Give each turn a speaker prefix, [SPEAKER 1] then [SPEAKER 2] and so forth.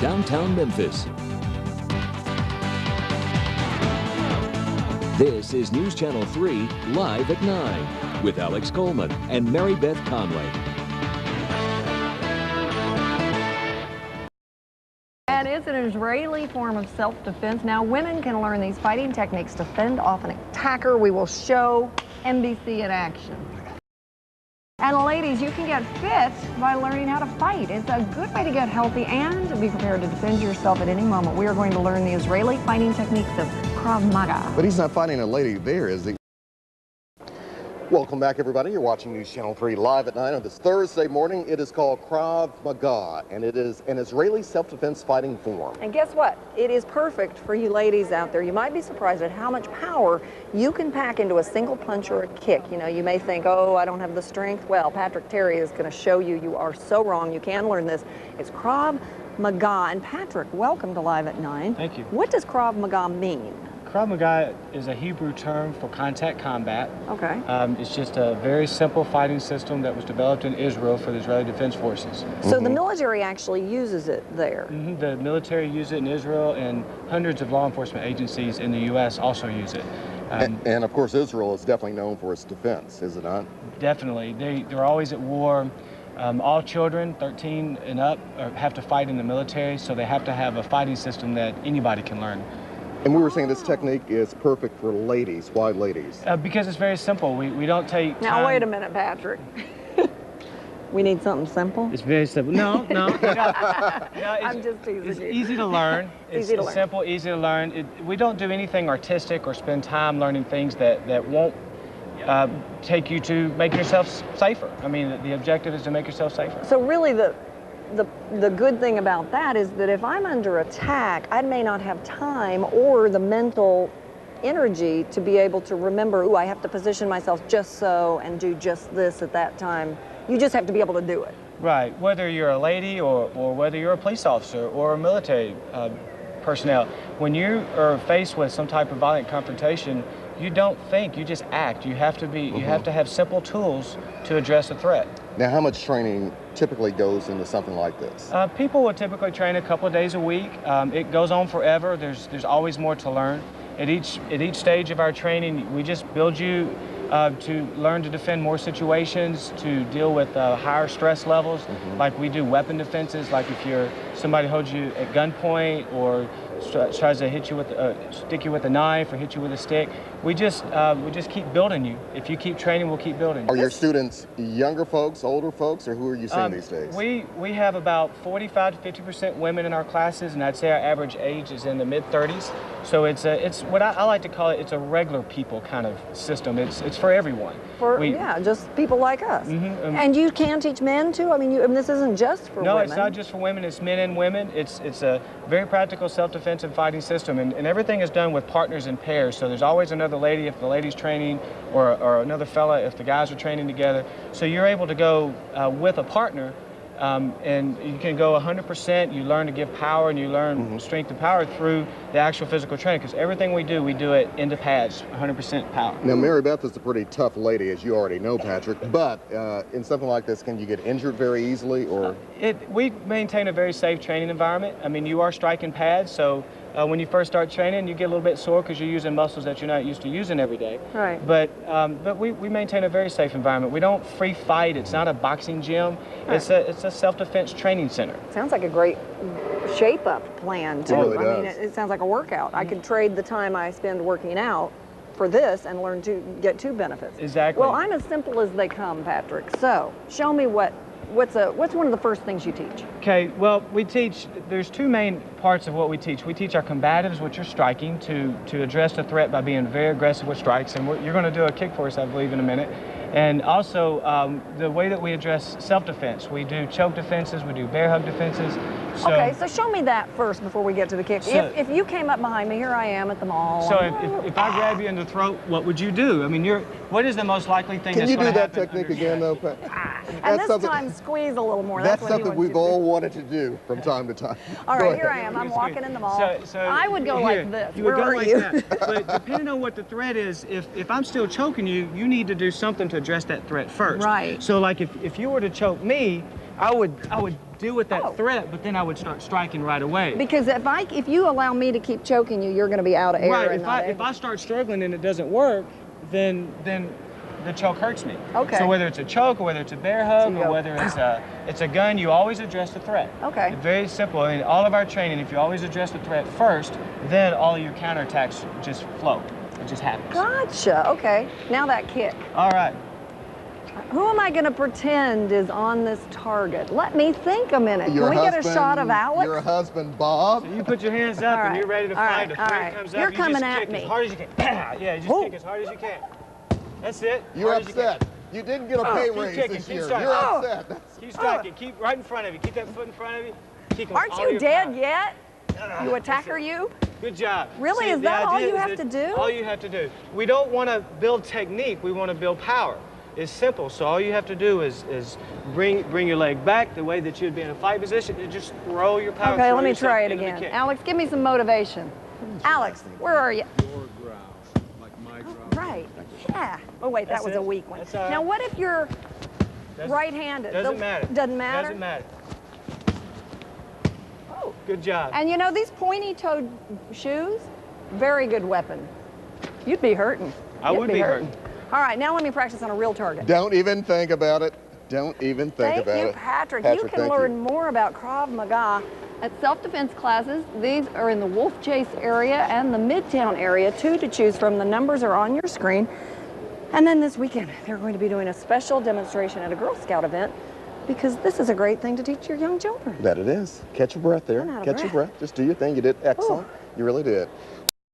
[SPEAKER 1] downtown Memphis. This is News Channel 3 Live at 9 with Alex Coleman and Mary Beth Conley.
[SPEAKER 2] And it's an Israeli form of self-defense. Now women can learn these fighting techniques to fend off an attacker. We will show NBC in action. And ladies, you can get fit by learning how to fight. It's a good way to get healthy and to be prepared to defend yourself at any moment. We are going to learn the Israeli fighting techniques of Krav Maga.
[SPEAKER 3] But he's not fighting a lady there, is he? Welcome back, everybody. You're watching News Channel 3 Live at 9 on this Thursday morning. It is called Krav Maga, and it is an Israeli self-defense fighting form.
[SPEAKER 2] And guess what? It is perfect for you ladies out there. You might be surprised at how much power you can pack into a single punch or a kick. You know, you may think, oh, I don't have the strength. Well, Patrick Terry is going to show you you are so wrong. You can learn this. It's Krav Maga. And Patrick, welcome to Live at 9.
[SPEAKER 4] Thank you.
[SPEAKER 2] What does Krav Maga mean?
[SPEAKER 4] Krav Maga is a Hebrew term for contact combat.
[SPEAKER 2] Okay.
[SPEAKER 4] It's just a very simple fighting system that was developed in Israel for the Israeli Defense Forces.
[SPEAKER 2] So the military actually uses it there?
[SPEAKER 4] The military uses it in Israel, and hundreds of law enforcement agencies in the U.S. also use it.
[SPEAKER 3] And of course, Israel is definitely known for its defense, is it not?
[SPEAKER 4] Definitely. They're always at war. All children, 13 and up, have to fight in the military, so they have to have a fighting system that anybody can learn.
[SPEAKER 3] And we were saying this technique is perfect for ladies. Why ladies?
[SPEAKER 4] Because it's very simple. We don't take time.
[SPEAKER 2] Now, wait a minute, Patrick. We need something simple?
[SPEAKER 4] It's very simple. No.
[SPEAKER 2] I'm just teasing you.
[SPEAKER 4] It's easy to learn. It's simple, easy to learn. We don't do anything artistic or spend time learning things that won't take you to making yourself safer. I mean, the objective is to make yourself safer.
[SPEAKER 2] So really the good thing about that is that if I'm under attack, I may not have time or the mental energy to be able to remember, ooh, I have to position myself just so and do just this at that time. You just have to be able to do it.
[SPEAKER 4] Right, whether you're a lady or whether you're a police officer or a military personnel. When you are faced with some type of violent confrontation, you don't think, you just act. You have to be, you have to have simple tools to address a threat.
[SPEAKER 3] Now, how much training typically goes into something like this?
[SPEAKER 4] People will typically train a couple of days a week. It goes on forever. There's always more to learn. At each stage of our training, we just build you to learn to defend more situations, to deal with higher stress levels. Like we do weapon defenses, like if somebody holds you at gunpoint or tries to hit you with stick you with a knife or hit you with a stick. We just keep building you. If you keep training, we'll keep building you.
[SPEAKER 3] Are your students younger folks, older folks, or who are you seeing these days?
[SPEAKER 4] We have about 45 to 50% women in our classes, and I'd say our average age is in the mid-30s. So it's what I like to call it. It's a regular people kind of system. It's for everyone.
[SPEAKER 2] Yeah, just people like us. And you can teach men too. I mean, this isn't just for women.
[SPEAKER 4] No, it's not just for women. It's men and women. It's a very practical self-defense and fighting system, and everything is done with partners in pairs. So there's always another lady if the lady's training, or another fella if the guys are training together. So you're able to go with a partner, and you can go 100%. You learn to give power, and you learn strength and power through the actual physical training, because everything we do it into pads, 100% power.
[SPEAKER 3] Now, Mary Beth is a pretty tough lady, as you already know, Patrick, but in something like this, can you get injured very easily, or?
[SPEAKER 4] We maintain a very safe training environment. I mean, you are striking pads, so when you first start training, you get a little bit sore because you're using muscles that you're not used to using every day.
[SPEAKER 2] Right.
[SPEAKER 4] But we maintain a very safe environment. We don't free fight. It's not a boxing gym. Right. It's a self-defense training center.
[SPEAKER 2] Sounds like a great shape-up plan too.
[SPEAKER 3] It really
[SPEAKER 2] I mean,
[SPEAKER 3] does.
[SPEAKER 2] it sounds like a workout. I could trade the time I spend working out for this and learn to get two benefits.
[SPEAKER 4] Exactly.
[SPEAKER 2] Well, I'm as simple as they come, Patrick. So show me what's one of the first things you teach?
[SPEAKER 4] Okay, well, there's two main parts of what we teach. We teach our combatives, which are striking, to address the threat by being very aggressive with strikes, and you're going to do a kick for us, I believe, in a minute. And also the way that we address self-defense. We do choke defenses, we do bear hug defenses.
[SPEAKER 2] Okay, so show me that first before we get to the kick. If you came up behind me, here I am at the mall.
[SPEAKER 4] So if I grab you in the throat, what would you do? I mean, what is the most likely thing
[SPEAKER 3] that's
[SPEAKER 4] going to happen?
[SPEAKER 3] Can you do that technique again, though, Pat?
[SPEAKER 2] And this time, squeeze a little more.
[SPEAKER 3] That's something we've all wanted to do from time to time.
[SPEAKER 2] All right, here I am. I'm walking in the mall.
[SPEAKER 4] So
[SPEAKER 2] I would go like this.
[SPEAKER 4] You would go like that. But depending on what the threat is, if I'm still choking you, you need to do something to address that threat first.
[SPEAKER 2] Right.
[SPEAKER 4] So like if you were to choke me, I would deal with that threat, but then I would start striking right away.
[SPEAKER 2] Because if you allow me to keep choking you, you're going to be out of air.
[SPEAKER 4] Right.
[SPEAKER 2] And
[SPEAKER 4] If I start struggling and it doesn't work, then the choke hurts me.
[SPEAKER 2] Okay.
[SPEAKER 4] So whether it's a choke or whether it's a bear hug or whether it's a gun, you always address the threat.
[SPEAKER 2] Okay.
[SPEAKER 4] Very simple. I mean, all of our training, if you always address the threat first, then all of your counterattacks just flow. It just happens.
[SPEAKER 2] Gotcha. Okay. Now that kick.
[SPEAKER 4] All right.
[SPEAKER 2] Who am I going to pretend is on this target? Let me think a minute.
[SPEAKER 3] Your
[SPEAKER 2] Can we get a shot of Alex?
[SPEAKER 3] Your husband, Bob.
[SPEAKER 4] So you put your hands up and you're ready to fight. The threat comes up,
[SPEAKER 2] You're
[SPEAKER 4] you
[SPEAKER 2] coming
[SPEAKER 4] just
[SPEAKER 2] at
[SPEAKER 4] kick
[SPEAKER 2] me.
[SPEAKER 4] as hard as you can. Yeah, you just kick as hard as you can. That's it.
[SPEAKER 3] You're upset. You didn't get a pay raise this year. You're upset.
[SPEAKER 4] Keep striking. Keep right in front of you. Keep that foot in front of you. Keep
[SPEAKER 2] Aren't you dead yet? You attacker, you?
[SPEAKER 4] Good job.
[SPEAKER 2] Really?
[SPEAKER 4] See,
[SPEAKER 2] is that all you have to do?
[SPEAKER 4] All you have to do. We don't want to build technique. We want to build power. It's simple. So all you have to do is bring your leg back the way that you'd be in a fight position and just throw your power.
[SPEAKER 2] Okay, let me try it again. Alex, give me some motivation. Alex, where are you?
[SPEAKER 5] Your growl, like my growl.
[SPEAKER 2] Right. Yeah. Oh, wait, that was a weak one.
[SPEAKER 4] That's all right.
[SPEAKER 2] Now, what if you're right-handed?
[SPEAKER 4] Doesn't matter.
[SPEAKER 2] Doesn't matter?
[SPEAKER 4] Doesn't matter.
[SPEAKER 2] Oh.
[SPEAKER 4] Good job.
[SPEAKER 2] And you know, these pointy-toed shoes, very good weapon. You'd be hurting.
[SPEAKER 4] I would be hurting.
[SPEAKER 2] All right, now let me practice on a real target.
[SPEAKER 3] Don't even think about it. Don't even think about it.
[SPEAKER 2] Thank you, Patrick. You can learn more about Krav Maga at self-defense classes. These are in the Wolf Chase area and the Midtown area, 2 to choose from. The numbers are on your screen. And then this weekend, they're going to be doing a special demonstration at a Girl Scout event because this is a great thing to teach your young children.
[SPEAKER 3] That it is. Catch your breath there. Catch your breath. Just do your thing. You did excellent. You really did.